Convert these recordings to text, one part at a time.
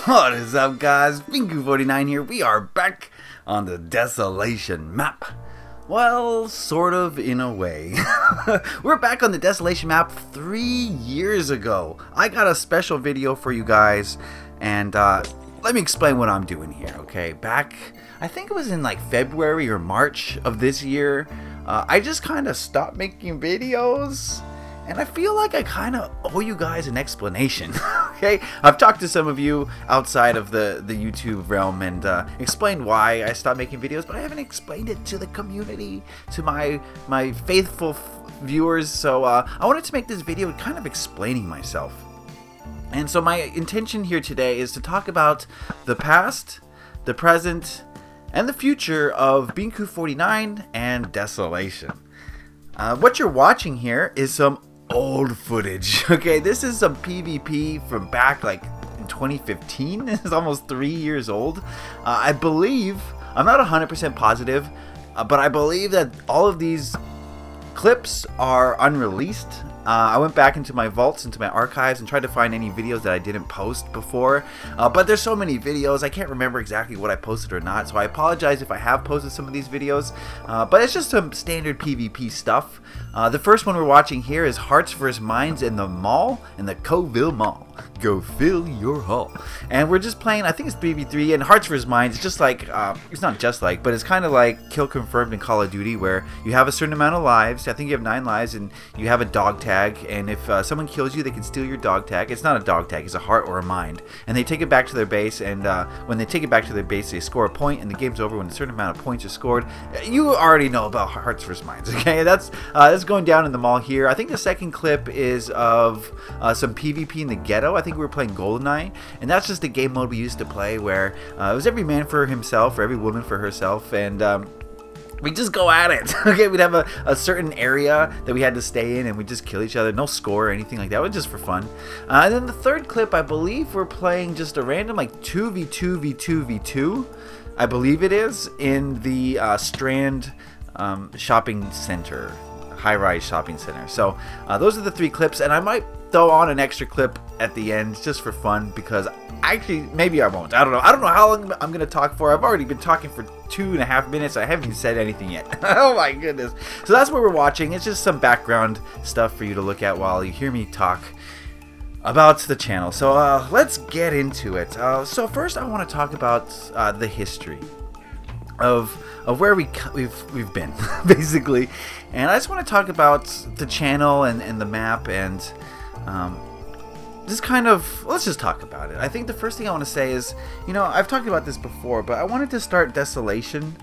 What is up, guys? Beancrew49 here. We are back on the Desolation map. Well, sort of in a way. We're back on the Desolation map 3 years ago. I got a special video for you guys, and let me explain what I'm doing here, okay? Back, I think it was in like February or March of this year, I just kind of stopped making videos. And I feel like I kind of owe you guys an explanation, okay? I've talked to some of you outside of the YouTube realm and explained why I stopped making videos, but I haven't explained it to the community, to my faithful viewers. So I wanted to make this video kind of explaining myself. And so my intention here today is to talk about the past, the present, and the future of Beancrew49 and Desolation. What you're watching here is some old footage. Okay, this is some PvP from back like in 2015. It's almost 3 years old. I believe, I'm not 100% positive, but I believe that all of these clips are unreleased. I went back into my vaults, into my archives, and tried to find any videos that I didn't post before. But there's so many videos, I can't remember exactly what I posted or not, so I apologize if I have posted some of these videos. But it's just some standard PvP stuff. The first one we're watching here is Hearts vs. Minds in the mall, in the Coveton Mall. Go fill your hull. And we're just playing, I think it's 3v3, and Hearts vs. Minds, it's just like, it's not just like, but it's kind of like Kill Confirmed in Call of Duty, where you have a certain amount of lives. I think you have 9 lives, and you have a dog tag, and if someone kills you, they can steal your dog tag. It's not a dog tag, it's a heart or a mind. And they take it back to their base, and when they take it back to their base, they score a point, and the game's over when a certain amount of points are scored. You already know about Hearts vs. Minds, okay? That's going down in the mall here. I think the second clip is of some PvP in the ghetto. I think we were playing GoldenEye, and that's just a game mode we used to play where it was every man for himself or every woman for herself, and we just go at it. Okay, we'd have a certain area that we had to stay in, and we just kill each other. No score or anything like that. It was just for fun. And then the third clip, I believe we're playing just a random like 2v2v2v2, I believe it is, in the Strand shopping center, high-rise shopping center. So those are the 3 clips, and I might throw on an extra clip at the end just for fun, because actually maybe I won't. I don't know how long I'm gonna talk for. I've already been talking for 2.5 minutes. I haven't even said anything yet. Oh my goodness. So that's what we're watching. It's just some background stuff for you to look at while you hear me talk about the channel. So let's get into it. So first I want to talk about the history of where we've been basically, and I just want to talk about the channel and the map, and just kind of, let's just talk about it. I think the first thing I want to say is, you know, I've talked about this before, but I wanted to start Desolation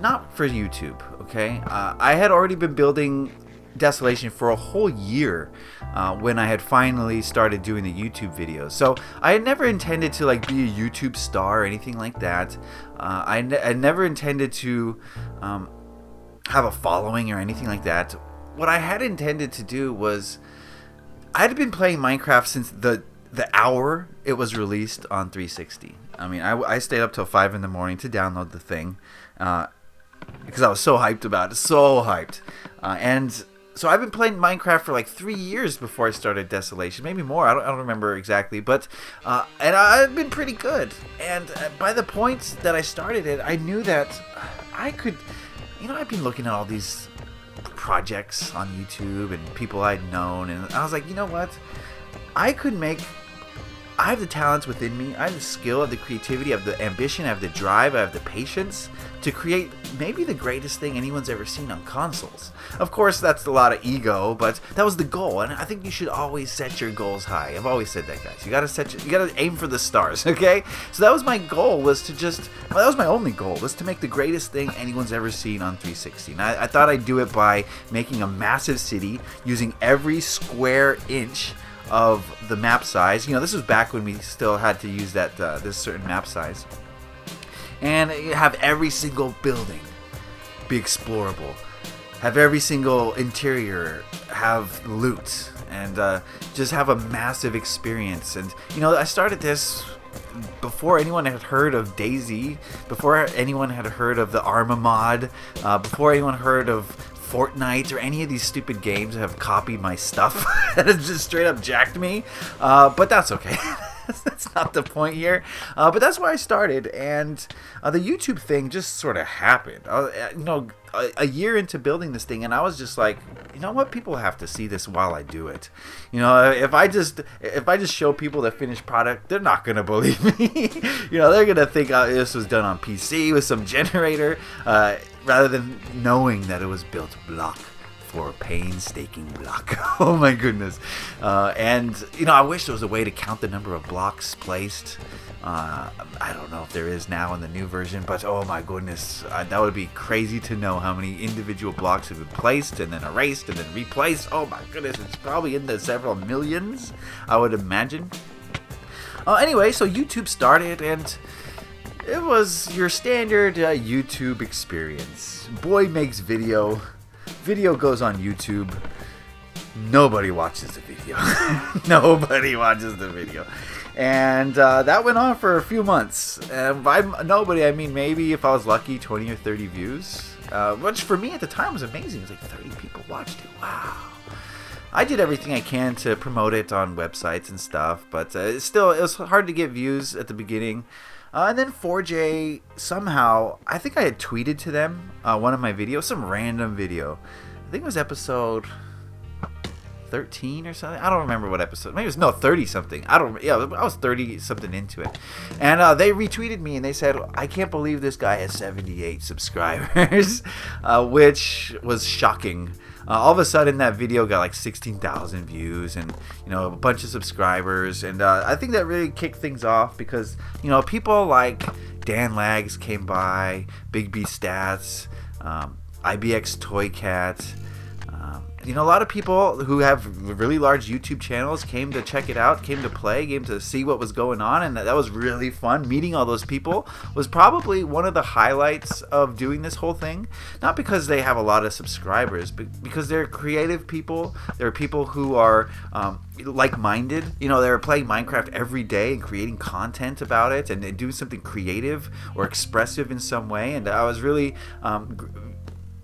not for YouTube, okay? I had already been building Desolation for a whole year when I had finally started doing the YouTube videos. So I had never intended to like be a YouTube star or anything like that. I never intended to have a following or anything like that. What I had intended to do was, I had been playing Minecraft since the hour it was released on 360. I mean, I stayed up till 5 in the morning to download the thing because I was so hyped about it, so hyped. And so I've been playing Minecraft for like 3 years before I started Desolation, maybe more. I don't remember exactly, but and I've been pretty good. And by the point that I started it, I knew that I could, you know, I've been looking at all these projects on YouTube and people I'd known, and I was like, you know what, I have the talents within me, I have the skill, I have the creativity, I have the ambition, I have the drive, I have the patience to create maybe the greatest thing anyone's ever seen on consoles. Of course, that's a lot of ego, but that was the goal, and I think you should always set your goals high. I've always said that, guys. You gotta aim for the stars, okay? So that was my goal, was to just, well, that was my only goal, was to make the greatest thing anyone's ever seen on 360. And I thought I'd do it by making a massive city, using every square inch of the map size. You know, this was back when we still had to use that this certain map size, and you have every single building be explorable, have every single interior have loot, and just have a massive experience. And you know, I started this before anyone had heard of DayZ, before anyone had heard of the Arma mod, before anyone heard of Fortnite or any of these stupid games have copied my stuff and just straight up jacked me. But that's okay. That's not the point here. But that's where I started, and the YouTube thing just sort of happened. A year into building this thing, and I was just like, you know what? People have to see this while I do it. If I just show people the finished product, they're not gonna believe me. They're gonna think this was done on PC with some generator, rather than knowing that it was built block for painstaking block. Oh my goodness. And I wish there was a way to count the number of blocks placed. I don't know if there is now in the new version, but oh my goodness, that would be crazy to know how many individual blocks have been placed and then erased and then replaced. Oh my goodness, it's probably in the several millions, I would imagine. Anyway, so YouTube started, and it was your standard YouTube experience. Boy makes video goes on YouTube. Nobody watches the video. Nobody watches the video. And that went on for a few months. And by nobody, I mean maybe, if I was lucky, 20 or 30 views. Which for me at the time was amazing. It was like 30 people watched it. Wow. I did everything I can to promote it on websites and stuff. But it was hard to get views at the beginning. And then 4J, somehow, I think I had tweeted to them one of my videos, some random video. I think it was episode 13 or something. I don't remember what episode. Maybe it was 30 something. I was 30 something into it. And they retweeted me and they said, I can't believe this guy has 78 subscribers, which was shocking. All of a sudden that video got like 16,000 views and a bunch of subscribers, and I think that really kicked things off because people like Dan Lags came by, Big B Stats, IBX Toy Cat. A lot of people who have really large YouTube channels came to check it out, came to play, came to see what was going on, and that was really fun. Meeting all those people was probably one of the highlights of doing this whole thing. Not because they have a lot of subscribers, but because they're creative people. They're people who are like-minded. They're playing Minecraft every day and creating content about it and doing something creative or expressive in some way. And I was really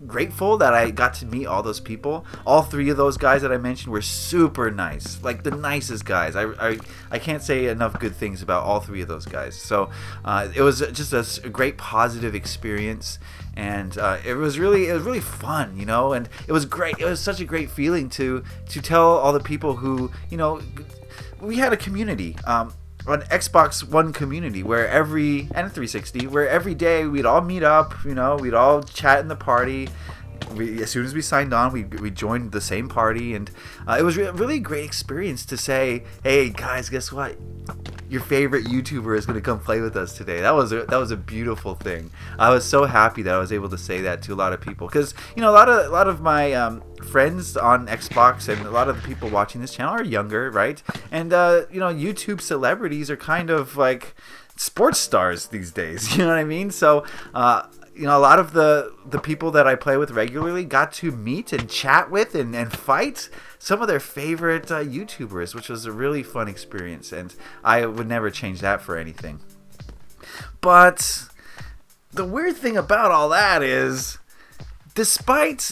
grateful that I got to meet all those people. All three of those guys that I mentioned were super nice, like the nicest guys. I can't say enough good things about all three of those guys. So it was just a great positive experience, and it was really fun, and it was great. It was such a great feeling to tell all the people who we had a community. An Xbox One community and a 360, where every day we'd all meet up, we'd all chat in the party. As soon as we signed on, we joined the same party, and it was really a great experience to say, hey guys, guess what? Your favorite YouTuber is going to come play with us today. That was a beautiful thing. I was so happy that I was able to say that to a lot of people, because a lot of my friends on Xbox and a lot of the people watching this channel are younger, right? And YouTube celebrities are kind of like sports stars these days. You know what I mean? So a lot of the people that I play with regularly got to meet and chat with and fight some of their favorite YouTubers, which was a really fun experience, and I would never change that for anything. But the weird thing about all that is, despite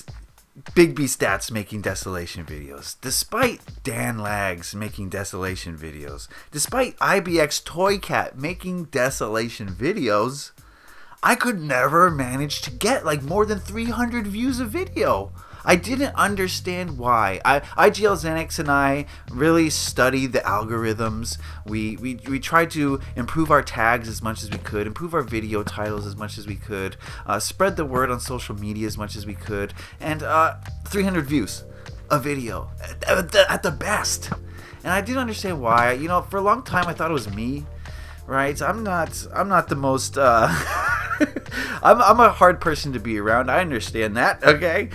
Big B Stats making Desolation videos, despite Dan Lags making Desolation videos, despite IBX Toy Cat making Desolation videos, I could never manage to get like more than 300 views a video. I didn't understand why. IGL Xenix and I really studied the algorithms. We tried to improve our tags as much as we could, improve our video titles as much as we could, spread the word on social media as much as we could, and 300 views a video at the best. And I didn't understand why. For a long time I thought it was me, right? I'm not the most I'm a hard person to be around. I understand that, okay?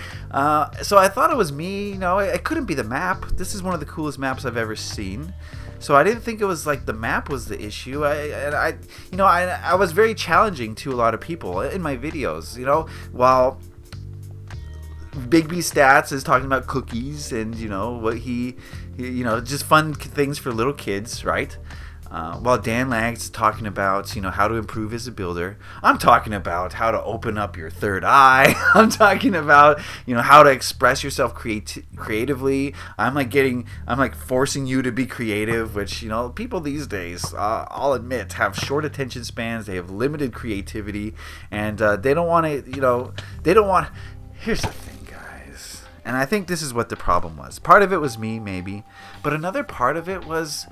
So I thought it was me. It couldn't be the map. This is one of the coolest maps I've ever seen. So I didn't think it was like the map was the issue. I was very challenging to a lot of people in my videos. While Big B Stats is talking about cookies and what he just fun things for little kids, right? While Dan Lang's talking about, you know, how to improve as a builder, I'm talking about how to open up your third eye. I'm talking about, you know, how to express yourself creatively. I'm like forcing you to be creative, which, you know, people these days, I'll admit, have short attention spans. They have limited creativity, and they don't want to, you know, here's the thing, guys. And I think this is what the problem was. Part of it was me, maybe, but another part of it was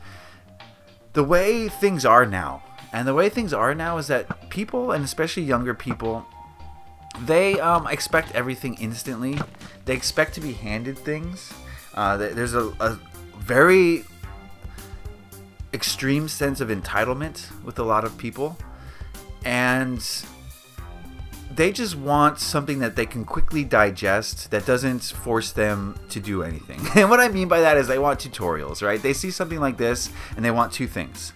the way things are now. And the way things are now is that people, and especially younger people, they expect everything instantly. They expect to be handed things. There's a very extreme sense of entitlement with a lot of people. And they just want something that they can quickly digest that doesn't force them to do anything. And what I mean by that is they want tutorials, right? They see something like this and they want two things.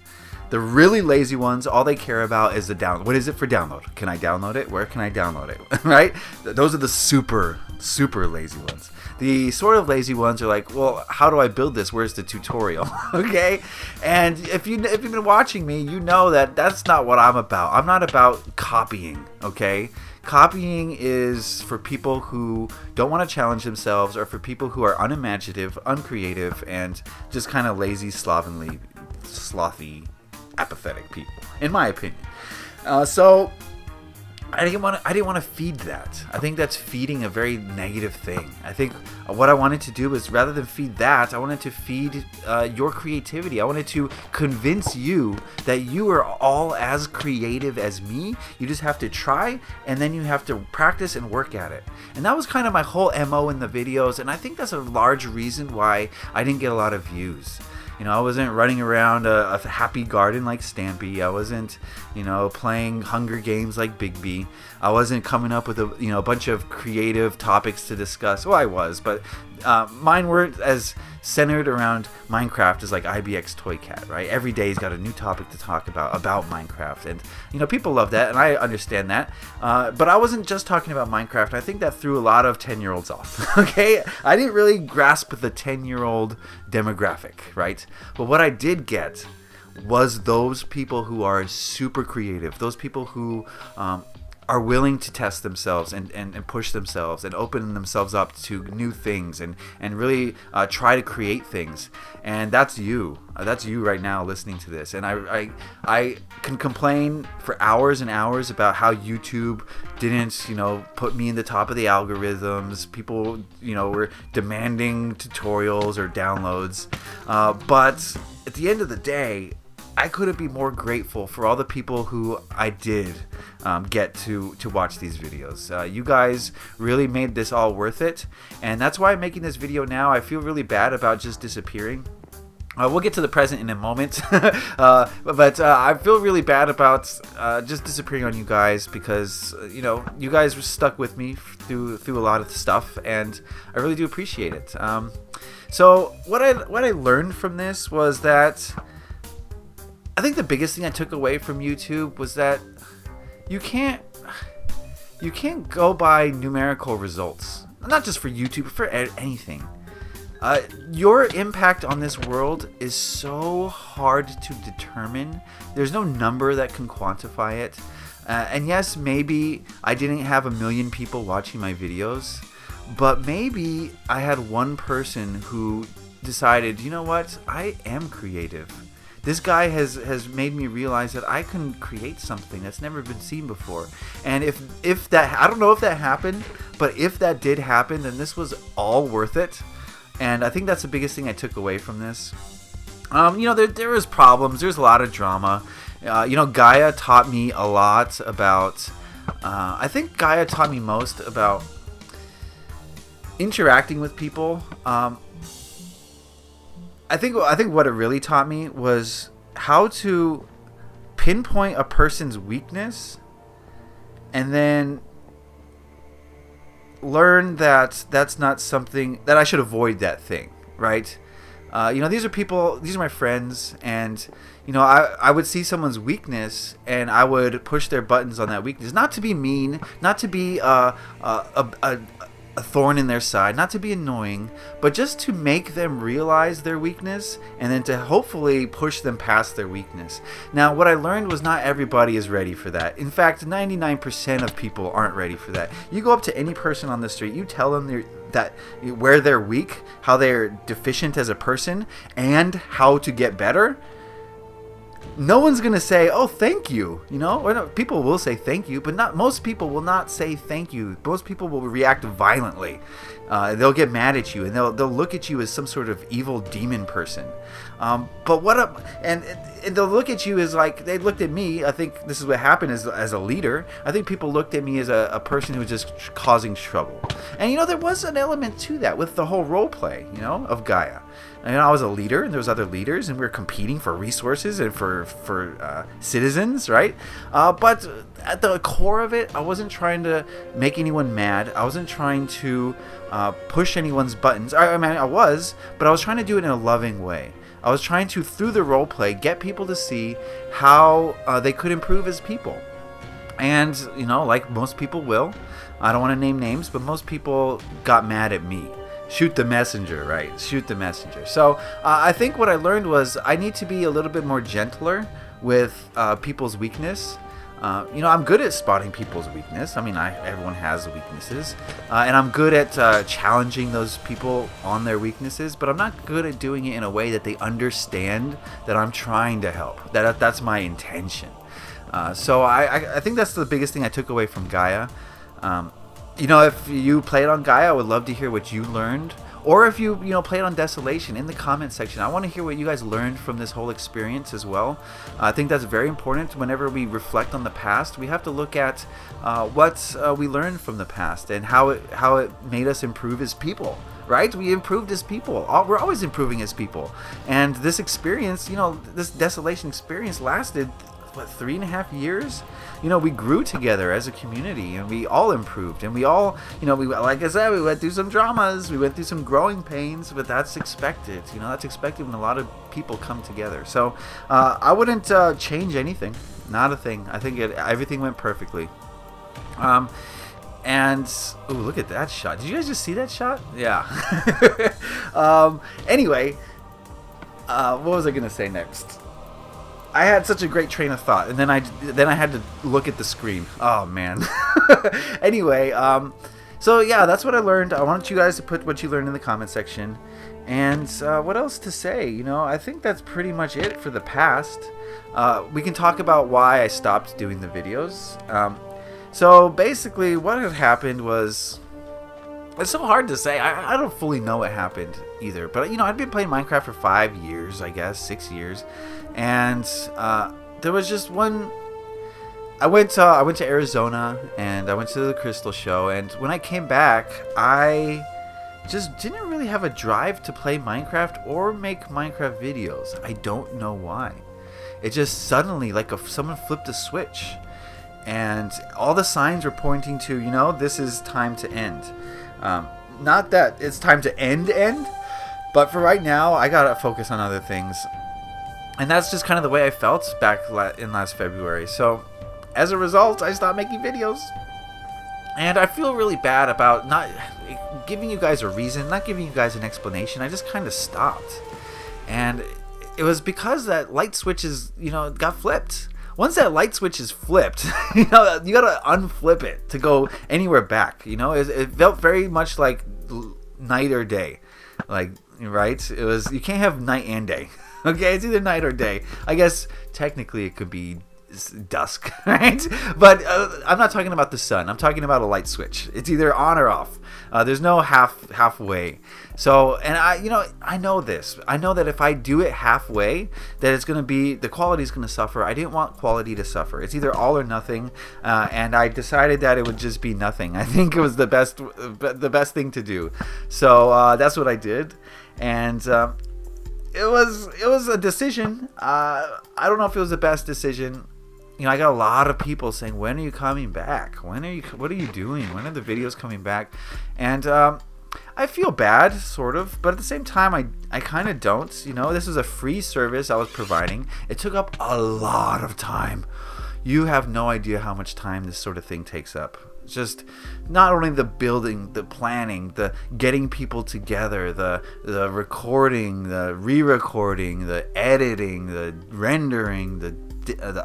The really lazy ones, all they care about is the download. What is it for download? Can I download it? Where can I download it? Right? Those are the super lazy ones. The sort of lazy ones are like, well, how do I build this? Where's the tutorial? Okay? And if you've been watching me, you know that that's not what I'm about. I'm not about copying, okay? Copying is for people who don't want to challenge themselves, or for people who are unimaginative, uncreative, and just kind of lazy, slovenly, slothy, apathetic people, in my opinion. So I didn't want to feed that. I think that's feeding a very negative thing. I think what I wanted to do was, rather than feed that, I wanted to feed your creativity. I wanted to convince you that you are all as creative as me. You just have to try, and then you have to practice and work at it. And that was kind of my whole MO in the videos, and I think that's a large reason why I didn't get a lot of views. You know, I wasn't running around a happy garden like Stampy. I wasn't, you know, playing Hunger Games like Bigby. I wasn't coming up with a bunch of creative topics to discuss. Well, I was, but mine weren't as centered around Minecraft as like IBX Toy Cat, right? Every day he's got a new topic to talk about Minecraft, and you know, people love that, and I understand that. But I wasn't just talking about Minecraft. I think that threw a lot of 10-year-olds off. Okay, I didn't really grasp the 10-year-old demographic, right? But what I did get was those people who are super creative, those people who are willing to test themselves and push themselves and open themselves up to new things and really try to create things. And that's you. That's you right now listening to this. And I can complain for hours and hours about how YouTube didn't, you know, put me in the top of the algorithms. People, you know, were demanding tutorials or downloads. But at the end of the day, I couldn't be more grateful for all the people who I did get to watch these videos. You guys really made this all worth it, and that's why I'm making this video now. I feel really bad about just disappearing. We'll get to the present in a moment, but I feel really bad about just disappearing on you guys, because you know, you guys were stuck with me through a lot of stuff, and I really do appreciate it. So what I learned from this was that I think the biggest thing I took away from YouTube was that you can't go by numerical results. Not just for YouTube, but for anything. Your impact on this world is so hard to determine. There's no number that can quantify it. And yes, maybe I didn't have 1 million people watching my videos, but maybe I had one person who decided, you know what, I am creative. This guy has made me realize that I can create something that's never been seen before. And if that, I don't know if that happened, but if that did happen, then this was all worth it. And I think that's the biggest thing I took away from this. You know, there was problems. There's a lot of drama. You know, Gaia taught me a lot about, I think Gaia taught me most about interacting with people. I think what it really taught me was how to pinpoint a person's weakness and then learn that that's not something that I should avoid that thing, right? You know, these are people, these are my friends, and you know, I would see someone's weakness and I would push their buttons on that weakness, not to be mean, not to be a thorn in their side, not to be annoying, but just to make them realize their weakness and then to hopefully push them past their weakness. Now, what I learned was not everybody is ready for that. In fact, 99% of people aren't ready for that. You go up to any person on the street, you tell them that where they're weak, how they're deficient as a person, and how to get better. No one's gonna say, "Oh, thank you." You know, or no, people will say thank you, but not most people will not say thank you. Most people will react violently. They'll get mad at you, and they'll look at you as some sort of evil demon person. And they'll look at you as like they looked at me. I think this is what happened as a leader. I think people looked at me as a person who was just causing trouble. And you know, there was an element to that with the whole role play, you know, of Gaia. And I was a leader, and there was other leaders, and we were competing for resources and for citizens, right? But at the core of it, I wasn't trying to make anyone mad. I wasn't trying to push anyone's buttons. I mean, I was, but I was trying to do it in a loving way. I was trying to, through the role play, get people to see how they could improve as people. And, you know, like most people will, I don't want to name names, but most people got mad at me. Shoot the messenger, right? Shoot the messenger. So I think what I learned was I need to be a little bit more gentler with people's weakness. You know, I'm good at spotting people's weakness. I mean, everyone has weaknesses. And I'm good at challenging those people on their weaknesses, but I'm not good at doing it in a way that they understand that I'm trying to help. That's my intention. So I think that's the biggest thing I took away from Gaia. You know, if you played on Gaia, I would love to hear what you learned. Or if you played on Desolation, in the comment section, I want to hear what you guys learned from this whole experience as well. I think that's very important. Whenever we reflect on the past, we have to look at what we learned from the past and how it made us improve as people. Right? We improved as people. We're always improving as people. And this experience, you know, this Desolation experience lasted, what, 3.5 years? You know, we grew together as a community, and we all improved, and we all, you know, like I said, we went through some dramas, we went through some growing pains, but that's expected. You know, that's expected when a lot of people come together. So I wouldn't change anything, not a thing. I think everything went perfectly. And ooh, look at that shot. Did you guys just see that shot? Yeah. Anyway, what was I gonna say next? I had such a great train of thought, and then I had to look at the screen. Oh man. Anyway, so yeah, that's what I learned. I want you guys to put what you learned in the comment section, and what else to say? You know, I think that's pretty much it for the past. We can talk about why I stopped doing the videos. So basically, what had happened was, it's so hard to say. I don't fully know what happened either. But, you know, I'd been playing Minecraft for 5 years, I guess, 6 years. And there was just one... I went to Arizona, and I went to the Crystal Show. And when I came back, I just didn't really have a drive to play Minecraft or make Minecraft videos. I don't know why. It just suddenly, like someone flipped a switch. And all the signs were pointing to, you know, this is time to end. Not that it's time to end, but for right now, I gotta focus on other things. And that's just kind of the way I felt back in last February. So, as a result, I stopped making videos. And I feel really bad about not giving you guys a reason, not giving you guys an explanation. I just kind of stopped. And it was because that light switch got flipped. Once that light switch is flipped, you know, you gotta unflip it to go anywhere back. You know, it felt very much like night or day, like, right? It was, you can't have night and day. Okay, it's either night or day. I guess technically it could be dusk, right? But I'm not talking about the sun. I'm talking about a light switch. It's either on or off. There's no halfway. So, and I know this. I know that if I do it halfway, that it's gonna be, the quality is gonna suffer. I didn't want quality to suffer. It's either all or nothing, and I decided that it would just be nothing. I think it was the best thing to do. So that's what I did, and it was a decision. I don't know if it was the best decision. You know, I got a lot of people saying, when are you coming back? What are you doing? When are the videos coming back? And I feel bad, sort of, but at the same time, I kind of don't. You know, this is a free service I was providing. It took up a lot of time. You have no idea how much time this sort of thing takes up. just not only the building, the planning, the getting people together, the recording, the re-recording, the editing, the rendering, the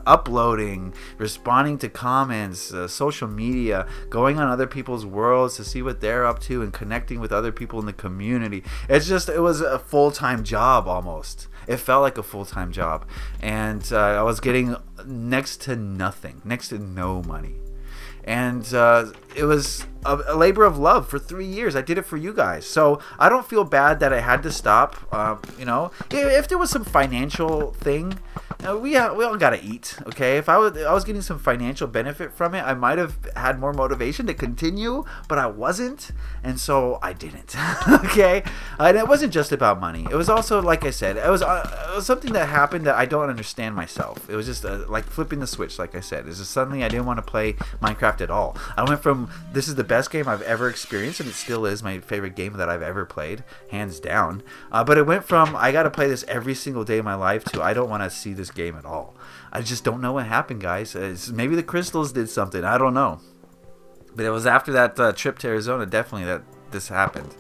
uploading, responding to comments, social media, going on other people's worlds to see what they're up to, and connecting with other people in the community. It was a full-time job almost. It felt like a full-time job, and I was getting next to nothing, next to no money. And it was a labor of love for 3 years. I did it for you guys. So I don't feel bad that I had to stop. You know, if there was some financial thing, we all gotta eat, okay? If I was getting some financial benefit from it, I might have had more motivation to continue, but I wasn't, and so I didn't. Okay, and it wasn't just about money. It was also, like I said, it was something that happened that I don't understand myself. It was just like flipping the switch, like I said. It's just suddenly I didn't want to play Minecraft at all. I went from this is the best game I've ever experienced, and it still is my favorite game that I've ever played, hands down. But it went from I gotta play this every single day of my life to I don't want to see this game at all. I just don't know what happened, guys. Maybe the crystals did something. I don't know. But it was after that trip to Arizona, definitely, that this happened.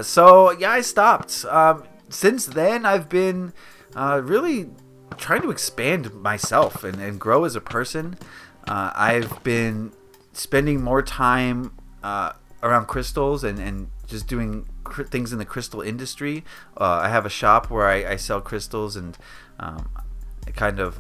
So yeah, I stopped. Since then, I've been really trying to expand myself and grow as a person. I've been spending more time around crystals and just doing things in the crystal industry. I have a shop where I sell crystals and kind of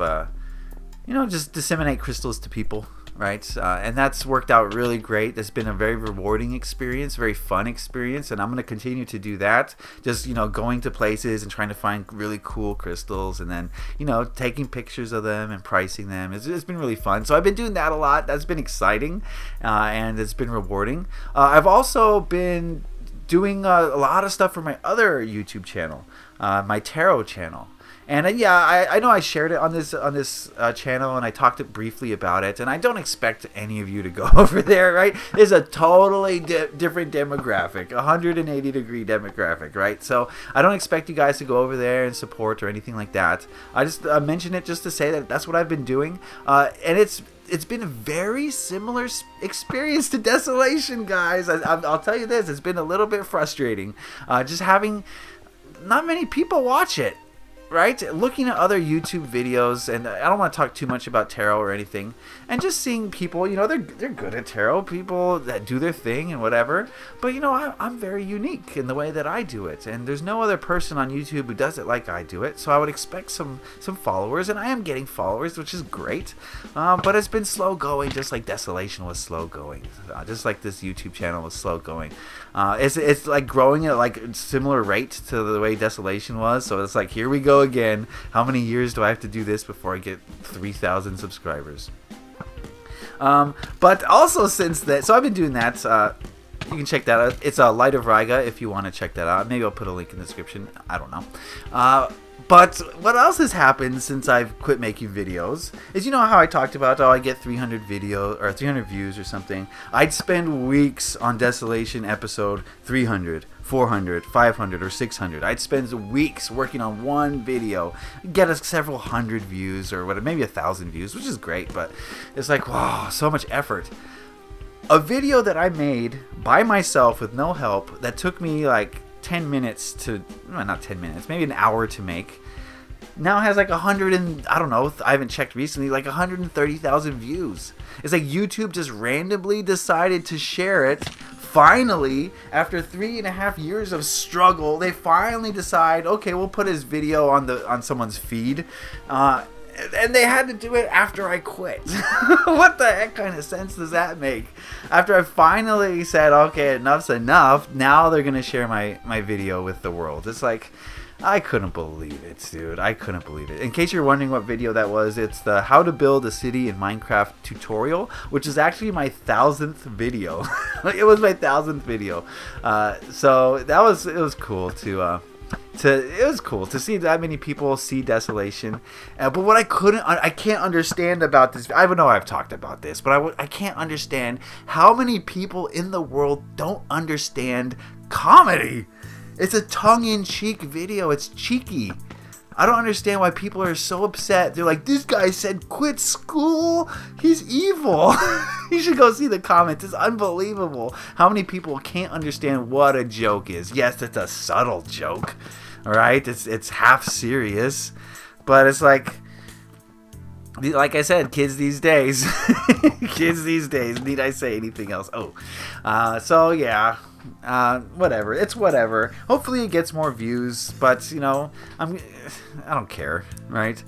you know, just disseminate crystals to people, right? And that's worked out really great. It's been a very rewarding experience, very fun experience, and I'm going to continue to do that. Just, you know, going to places and trying to find really cool crystals, and then, you know, taking pictures of them and pricing them. It's been really fun. So I've been doing that a lot. That's been exciting, and it's been rewarding. I've also been doing a lot of stuff for my other YouTube channel, my tarot channel. And yeah, I know I shared it on this channel, and I talked briefly about it. And I don't expect any of you to go over there, right? It's a totally different demographic, 180-degree demographic, right? So I don't expect you guys to go over there and support or anything like that. I just mention it just to say that that's what I've been doing, and it's been a very similar experience to Desolation, guys. I'll tell you this: it's been a little bit frustrating, just having not many people watch it. Right? Looking at other YouTube videos, and I don't want to talk too much about tarot or anything, and just seeing people, you know, they're good at tarot, people that do their thing and whatever, but you know, I'm very unique in the way that I do it, and there's no other person on YouTube who does it like I do it, so I would expect some followers, and I am getting followers, which is great, but it's been slow going, just like Desolation was slow going, just like this YouTube channel was slow going. It's like growing at like a similar rate to the way Desolation was, so it's like, here we go again. How many years do I have to do this before I get 3,000 subscribers? But also since that, so I've been doing that. You can check that out. It's Light of Riga if you want to check that out. Maybe I'll put a link in the description. I don't know. But what else has happened since I've quit making videos is, you know how I talked about, oh, I get 300 views or something. I'd spend weeks on Desolation episode 300, 400, 500, or 600. I'd spend weeks working on one video, get us several hundred views or whatever, maybe 1,000 views, which is great, but it's like, wow, so much effort. A video that I made by myself with no help that took me like 10 minutes to, well, not 10 minutes, maybe an hour to make, now has like 100 and, I don't know, I haven't checked recently, like 130,000 views. It's like YouTube just randomly decided to share it. Finally, after 3.5 years of struggle, they finally decide, okay, we'll put his video on someone's feed. And they had to do it after I quit. What the heck kind of sense does that make? After I finally said, okay, enough's enough, now they're going to share my video with the world. It's like, I couldn't believe it, dude. I couldn't believe it. In case you're wondering what video that was, it's the How to Build a City in Minecraft tutorial, which is actually my 1,000th video. It was my 1,000th video. So it was cool it was cool to see that many people see Desolation, but what I can't understand about this, I know I've talked about this, but I can't understand how many people in the world don't understand comedy. It's a tongue-in-cheek video. It's cheeky. I don't understand why people are so upset. They're like, this guy said quit school. He's evil. You should go see the comments. It's unbelievable how many people can't understand what a joke is. Yes, it's a subtle joke. All right, it's half serious, but it's like I said, kids these days. Kids these days. Need I say anything else? Oh, so yeah. Whatever. It's whatever. Hopefully it gets more views, but you know, I don't care, right?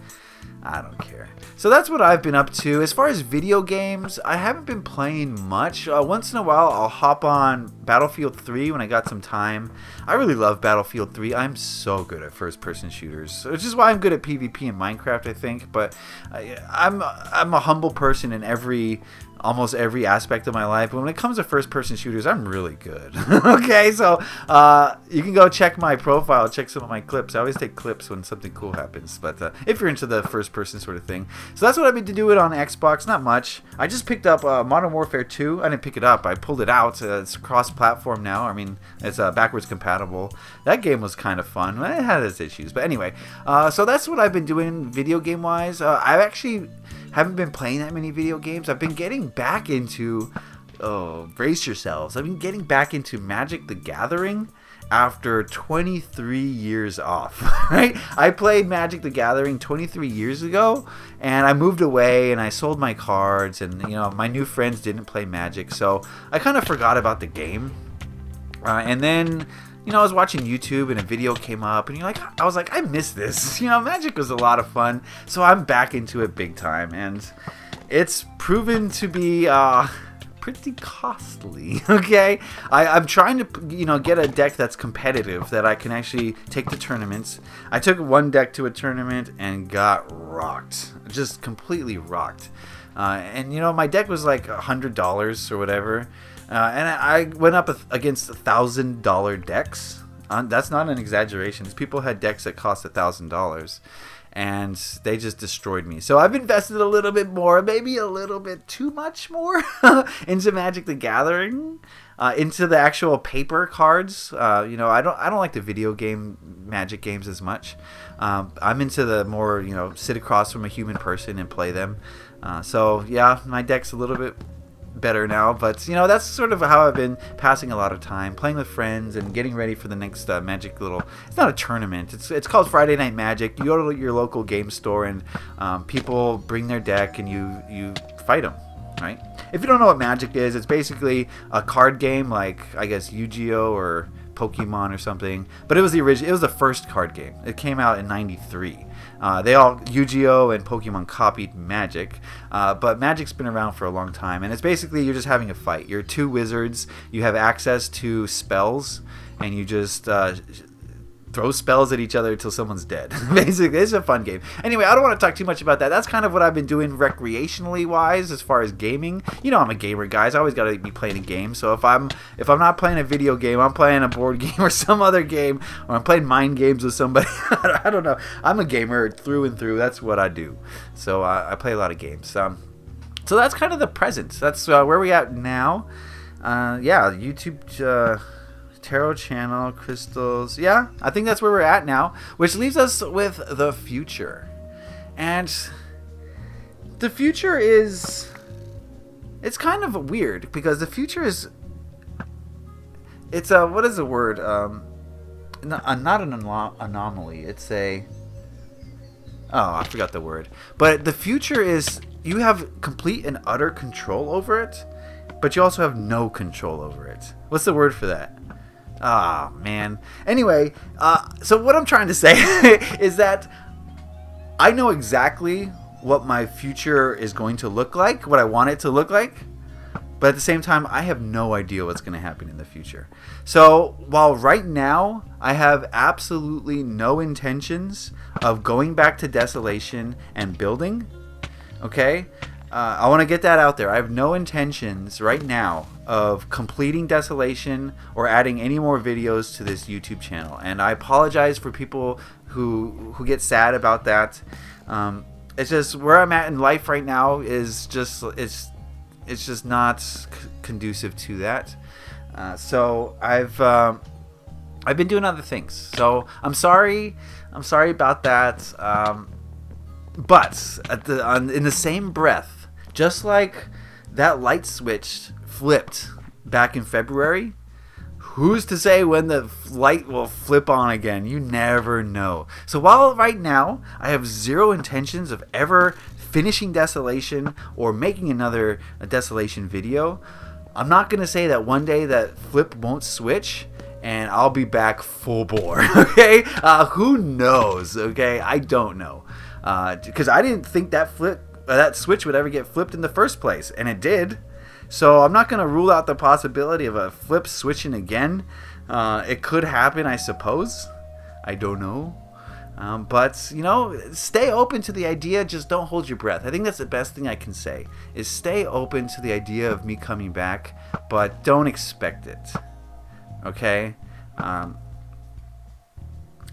I don't care. So that's what I've been up to. As far as video games, I haven't been playing much. Once in a while, I'll hop on Battlefield 3 when I got some time. I really love Battlefield 3. I'm so good at first-person shooters, which is why I'm good at PvP in Minecraft, I think. But I'm a humble person in almost every aspect of my life, but when it comes to first-person shooters, I'm really good. Okay, so you can go check my profile, check some of my clips. I always take clips when something cool happens, but if you're into the first-person sort of thing. So that's what I've been doing on Xbox, not much. I just picked up Modern Warfare 2. I didn't pick it up, I pulled it out. It's cross-platform now. I mean, it's backwards compatible. That game was kind of fun. It had its issues, but anyway. So that's what I've been doing video game-wise. I actually haven't been playing that many video games. I've been getting back into, brace yourselves, I've been getting back into Magic the Gathering after 23 years off. Right? I played Magic the Gathering 23 years ago, and I moved away and I sold my cards, and you know, my new friends didn't play Magic, so I kind of forgot about the game. And then, you know, I was watching YouTube and a video came up, and I was like, I miss this. You know, Magic was a lot of fun, so I'm back into it big time, and it's proven to be pretty costly. Okay, I'm trying to, you know, get a deck that's competitive that I can actually take to tournaments. I took one deck to a tournament and got rocked, just completely rocked. And you know, my deck was like $100 or whatever. And I went up against $1,000 decks. That's not an exaggeration. People had decks that cost $1,000, and they just destroyed me. So I've invested a little bit more, maybe a little bit too much more, into Magic the Gathering, into the actual paper cards. You know, I don't like the video game Magic games as much. I'm into the more, you know, sit across from a human person and play them. So yeah, my deck's a little bit better now, but you know, that's sort of how I've been passing a lot of time, playing with friends and getting ready for the next Magic little, it's not a tournament, it's called Friday Night Magic. You go to your local game store and people bring their deck and you fight them, right? If you don't know what Magic is, it's basically a card game like, I guess, Yu-Gi-Oh or Pokemon or something, but it was the first card game. It came out in '93. Yu-Gi-Oh and Pokemon copied Magic, but Magic's been around for a long time, and it's basically you're just having a fight. You're two wizards, you have access to spells, and you just throw spells at each other until someone's dead. Basically, it's a fun game. Anyway, I don't want to talk too much about that. That's kind of what I've been doing recreationally wise as far as gaming. You know, I'm a gamer, guys. I always got to be playing a game. So if I'm not playing a video game, I'm playing a board game or some other game, or I'm playing mind games with somebody. I don't know. I'm a gamer through and through. That's what I do. So I play a lot of games. So that's kind of the present. That's where we at now. Yeah, YouTube. Tarot channel, crystals. Yeah, I think that's where we're at now, which leaves us with the future. And the future is, it's kind of weird because the future is, it's a, what is the word? Not an anomaly. It's a, oh, I forgot the word. But the future is, you have complete and utter control over it, but you also have no control over it. What's the word for that? Ah, man. Anyway, so what I'm trying to say is that I know exactly what my future is going to look like, what I want it to look like, but at the same time, I have no idea what's going to happen in the future. So while right now, I have absolutely no intentions of going back to Desolation and building, okay? I want to get that out there. I have no intentions right now of completing Desolation or adding any more videos to this YouTube channel. And I apologize for people who get sad about that. It's just where I'm at in life right now is just, it's just not conducive to that. So I've I've been doing other things. So I'm sorry. I'm sorry about that. But in the same breath, just like that light switch flipped back in February, who's to say when the light will flip on again? You never know. So while right now I have zero intentions of ever finishing Desolation or making another Desolation video, I'm not going to say that one day that flip won't switch and I'll be back full bore. Okay? Who knows? Okay? I don't know. Because I didn't think that switch would ever get flipped in the first place, and it did. So I'm not going to rule out the possibility of a flip switching again. It could happen, I suppose. I don't know. But, you know, stay open to the idea. Just don't hold your breath. I think that's the best thing I can say, is stay open to the idea of me coming back, but don't expect it. Okay? I'm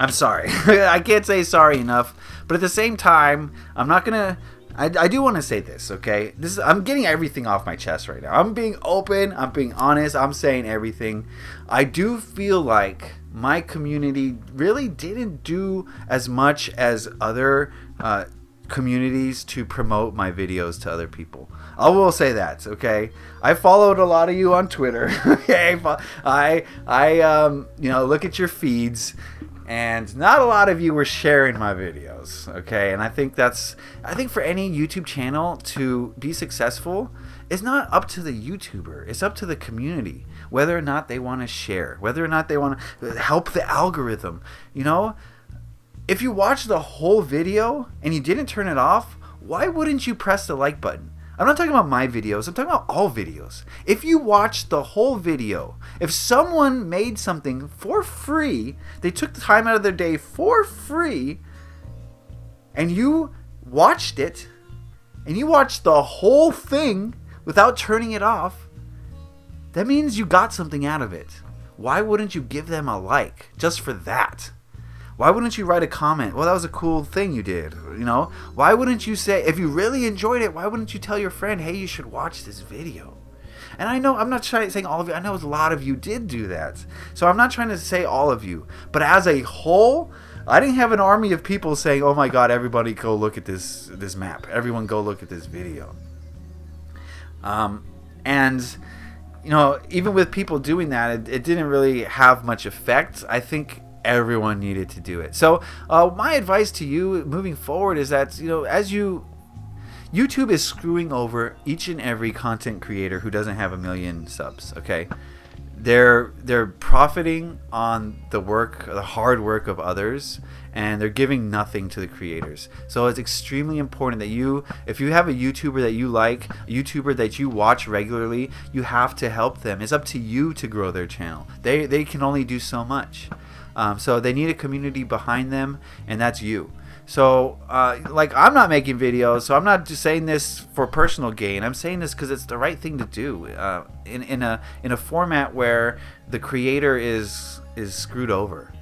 sorry. I can't say sorry enough. But at the same time, I'm not going to... I do want to say this, okay? I'm getting everything off my chest right now. I'm being open. I'm being honest. I'm saying everything. I do feel like my community really didn't do as much as other communities to promote my videos to other people. I will say that, okay? I followed a lot of you on Twitter, okay? I you know, look at your feeds, and not a lot of you were sharing my videos, okay? And I think for any YouTube channel to be successful, it's not up to the YouTuber. It's up to the community, whether or not they want to share, whether or not they want to help the algorithm. You know, if you watch the whole video and you didn't turn it off, why wouldn't you press the like button? I'm not talking about my videos. I'm talking about all videos. If you watch the whole video, if someone made something for free, they took the time out of their day for free, and you watched it, and you watched the whole thing without turning it off, that means you got something out of it. Why wouldn't you give them a like just for that? Why wouldn't you write a comment? Well, that was a cool thing you did, you know? Why wouldn't you say, if you really enjoyed it, why wouldn't you tell your friend, hey, you should watch this video? And I know, I'm not saying all of you, I know a lot of you did do that. So I'm not trying to say all of you. But as a whole, I didn't have an army of people saying, oh my god, everybody go look at this map. Everyone go look at this video. And, you know, even with people doing that, it didn't really have much effect. I think everyone needed to do it. So my advice to you moving forward is that, you know, YouTube is screwing over each and every content creator who doesn't have 1 million subs, okay? They're profiting on the hard work of others, and they're giving nothing to the creators. So it's extremely important that if you have a YouTuber that you like, a YouTuber that you watch regularly, you have to help them. It's up to you to grow their channel. They can only do so much. So they need a community behind them, and that's you. So, like, I'm not making videos, so I'm not just saying this for personal gain. I'm saying this because it's the right thing to do in a format where the creator is screwed over.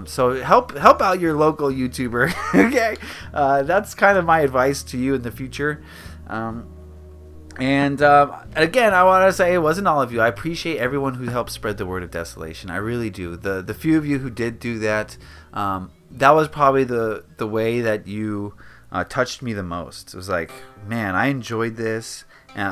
So help out your local YouTuber. Okay, that's kind of my advice to you in the future. And again, I want to say it wasn't all of you. I appreciate everyone who helped spread the word of Desolation. I really do. The few of you who did do that, that was probably the way that you touched me the most. It was like, man, I enjoyed this.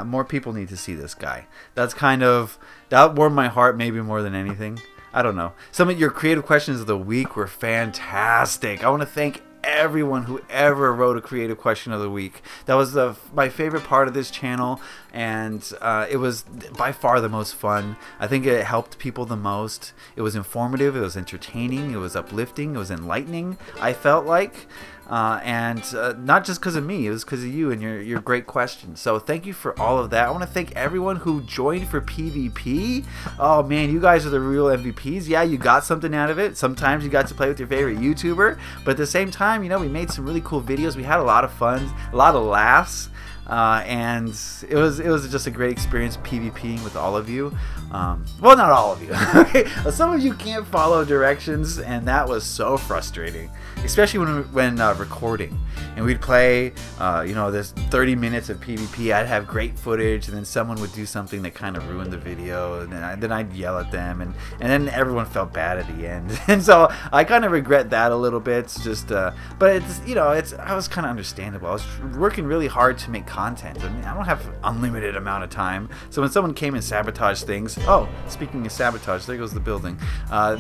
More people need to see this guy. That warmed my heart maybe more than anything. I don't know. Some of your creative questions of the week were fantastic. I want to thank everyone who ever wrote a creative question of the week. That was my favorite part of this channel, and it was by far the most fun. I think it helped people the most. It was informative, it was entertaining, it was uplifting, it was enlightening, I felt like. And not just because of me, it was because of you and your great questions. So thank you for all of that. I want to thank everyone who joined for PvP. Oh man, you guys are the real MVPs. Yeah, you got something out of it. Sometimes you got to play with your favorite YouTuber, but at the same time, you know, we made some really cool videos. We had a lot of fun, a lot of laughs. and it was just a great experience PvPing with all of you. Well, not all of you. Okay, some of you can't follow directions, and that was so frustrating, especially when recording. And we'd play, you know, this 30 minutes of PvP. I'd have great footage, and then someone would do something that kind of ruined the video, and then I'd yell at them, and then everyone felt bad at the end. And so I kind of regret that a little bit. It's just, but it's, you know, I was kind of understandable. I was working really hard to make content. I mean, I don't have unlimited amount of time. So when someone came and sabotaged things, oh, speaking of sabotage, there goes the building.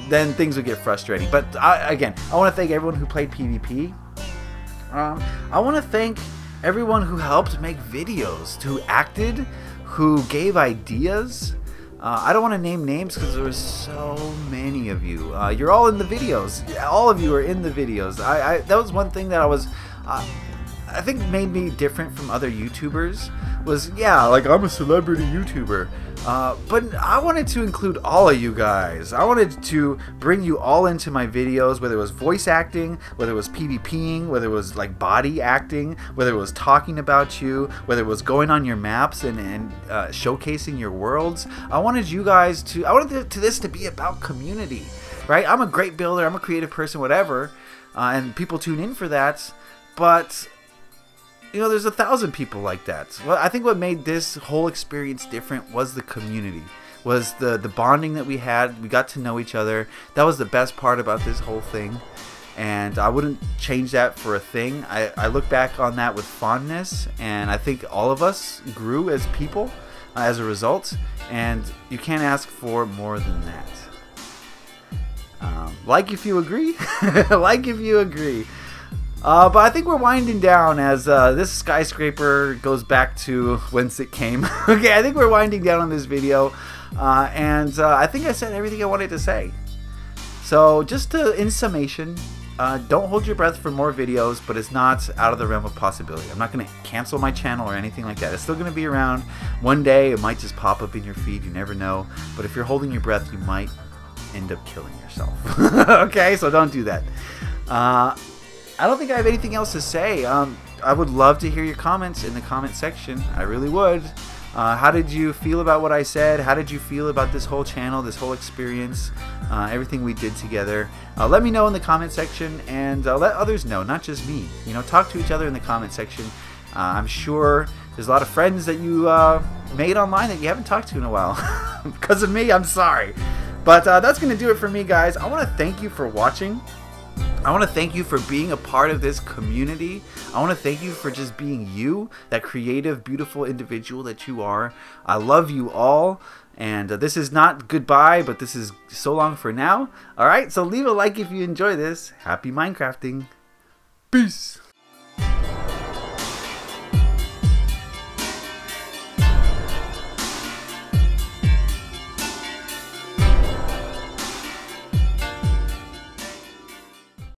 Then things would get frustrating. But again, I want to thank everyone who played PvP. I want to thank everyone who helped make videos, who acted, who gave ideas. I don't want to name names because there were so many of you. You're all in the videos. All of you are in the videos. That was one thing that I think made me different from other YouTubers. Was, yeah, like, I'm a celebrity YouTuber. But I wanted to include all of you guys. I wanted to bring you all into my videos, whether it was voice acting, whether it was PvPing, whether it was like body acting, whether it was talking about you, whether it was going on your maps and showcasing your worlds. I wanted this to be about community, right? I'm a great builder, I'm a creative person, whatever, and people tune in for that, but you know, there's 1,000 people like that. Well, I think what made this whole experience different was the community, was the bonding that we had. We got to know each other. That was the best part about this whole thing, and I wouldn't change that for a thing. I look back on that with fondness, and I think all of us grew as people as a result, and you can't ask for more than that. Like if you agree. Like if you agree. But I think we're winding down as this skyscraper goes back to whence it came. Okay, I think we're winding down on this video. And I think I said everything I wanted to say. So just in summation, don't hold your breath for more videos, but it's not out of the realm of possibility. I'm not going to cancel my channel or anything like that. It's still going to be around. One day it might just pop up in your feed. You never know. But if you're holding your breath, you might end up killing yourself. Okay, so don't do that. I don't think I have anything else to say. I would love to hear your comments in the comment section. I really would. How did you feel about what I said? How did you feel about this whole channel, this whole experience, everything we did together? Let me know in the comment section, and let others know, not just me. You know, talk to each other in the comment section. I'm sure there's a lot of friends that you made online that you haven't talked to in a while. Because of me, I'm sorry. But that's going to do it for me, guys. I want to thank you for watching. I want to thank you for being a part of this community. I want to thank you for just being you, that creative, beautiful individual that you are. I love you all. And this is not goodbye, but this is so long for now. Alright, so leave a like if you enjoy this. Happy Minecrafting. Peace.